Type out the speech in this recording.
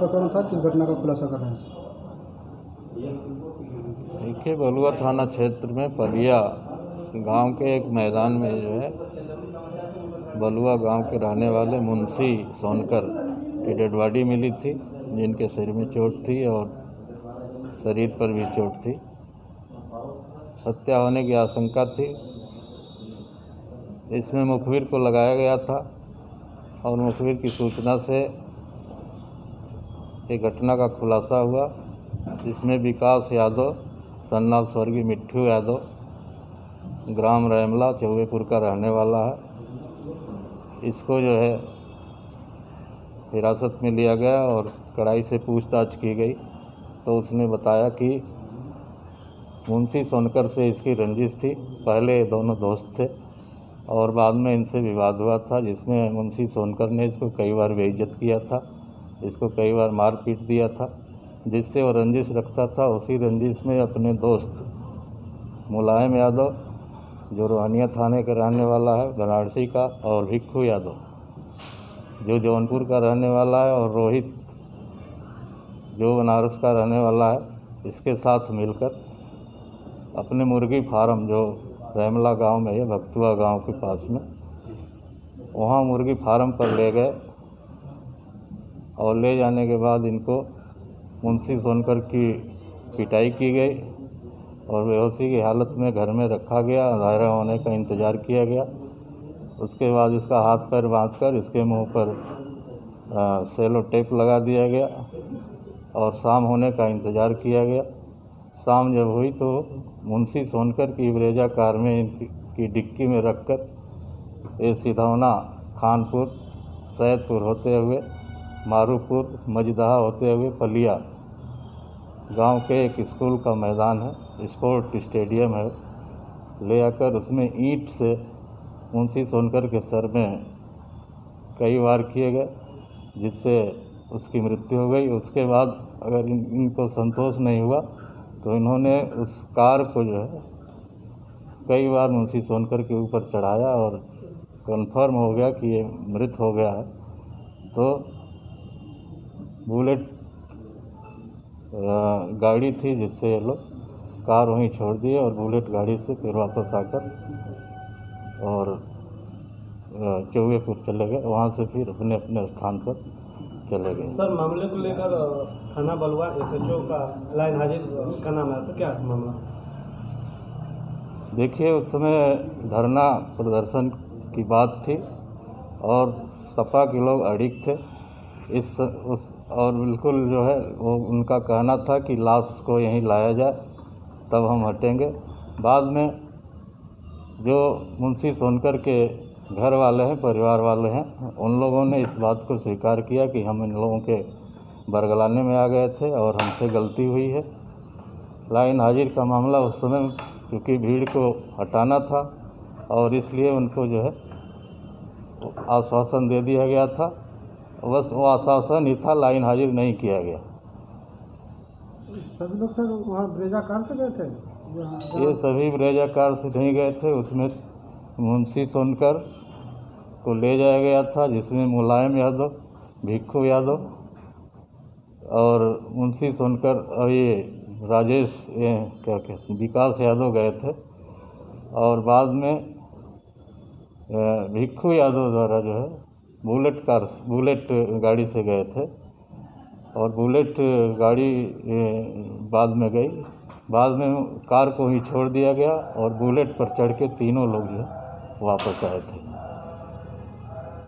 प्रकरण था, किस घटना का खुलासा कर रहे हैं? देखिए, बलुआ थाना क्षेत्र में पलिया गांव के एक मैदान में जो है बलुआ गांव के रहने वाले मुंशी सोनकर की डेड बॉडी मिली थी, जिनके सिर में चोट थी और शरीर पर भी चोट थी। हत्या होने की आशंका थी। इसमें मुखबिर को लगाया गया था और मुखबिर की सूचना से एक घटना का खुलासा हुआ, जिसमें विकास यादव सन्ना स्वर्गीय मिट्ठू यादव ग्राम रैमला चौबेपुर का रहने वाला है। इसको जो है हिरासत में लिया गया और कड़ाई से पूछताछ की गई तो उसने बताया कि मुंशी सोनकर से इसकी रंजिश थी। पहले ये दोनों दोस्त थे और बाद में इनसे विवाद हुआ था, जिसमें मुंशी सोनकर ने इसको कई बार बेइज्जत किया था, इसको कई बार मार पीट दिया था, जिससे वो रंजिश रखता था। उसी रंजिश में अपने दोस्त मुलायम यादव, जो रोहनिया थाने का रहने वाला है बनारसी का, और भिक्खू यादव, जो जौनपुर का रहने वाला है, और रोहित, जो बनारस का रहने वाला है, इसके साथ मिलकर अपने मुर्गी फार्म, जो रैमला गांव में है, भक्तुआ गांव के पास में, वहाँ मुर्गी फार्म पर ले गए और ले जाने के बाद इनको मुंशी सोनकर की पिटाई की गई और बेहोशी की हालत में घर में रखा गया। अंधेरा होने का इंतज़ार किया गया। उसके बाद इसका हाथ पैर बांधकर इसके मुंह पर सेलो टेप लगा दिया गया और शाम होने का इंतज़ार किया गया। शाम जब हुई तो मुंशी सोनकर की ब्रेजा कार में इनकी डिक्की में रखकर ये सिधौना, खानपुर, सैदपुर होते हुए मारूपुर, मजदहा होते हुए पलिया गांव के एक स्कूल का मैदान है, स्पोर्ट स्टेडियम है, ले आकर उसमें ईंट से मुंशी सोनकर के सर में कई वार किए गए, जिससे उसकी मृत्यु हो गई। उसके बाद अगर इनको संतोष नहीं हुआ तो इन्होंने उस कार को जो है कई बार मुंशी सोनकर के ऊपर चढ़ाया और कन्फर्म हो गया कि ये मृत हो गया है, तो बुलेट गाड़ी थी, जिससे ये लोग कार वहीं छोड़ दिए और बुलेट गाड़ी से फिर वापस आकर और चौबेपुर चले गए। वहाँ से फिर अपने अपने स्थान पर चले गए। सर, मामले को लेकर थाना बलुआ SHO का लाइन हाजिर का नाम है, तो क्या मामला? देखिए, उस समय धरना प्रदर्शन की बात थी और सपा के लोग अड़िग थे और बिल्कुल जो है वो उनका कहना था कि लाश को यहीं लाया जाए तब हम हटेंगे। बाद में जो मुंशी सोनकर के घर वाले हैं, परिवार वाले हैं, उन लोगों ने इस बात को स्वीकार किया कि हम इन लोगों के बरगलाने में आ गए थे और हमसे गलती हुई है। लाइन हाजिर का मामला उस समय क्योंकि भीड़ को हटाना था और इसलिए उनको जो है आश्वासन दे दिया गया था, बस वो आश्वासन ही था, लाइन हाजिर नहीं किया गया। सभी लोग सर वहाँ ब्रेजा कार से गए थे? ये सभी ब्रेजा कार से नहीं गए थे। उसमें मुंशी सोनकर को ले जाया गया था, जिसमें मुलायम यादव, भिक्खू यादव और मुंशी सोनकर और ये राजेश, ये क्या कहते हैं, विकास यादव गए थे। और बाद में भिक्खू यादव द्वारा जो है बुलेट गाड़ी से गए थे और बुलेट गाड़ी बाद में गई। बाद में कार को ही छोड़ दिया गया और बुलेट पर चढ़ के तीनों लोग जो वापस आए थे।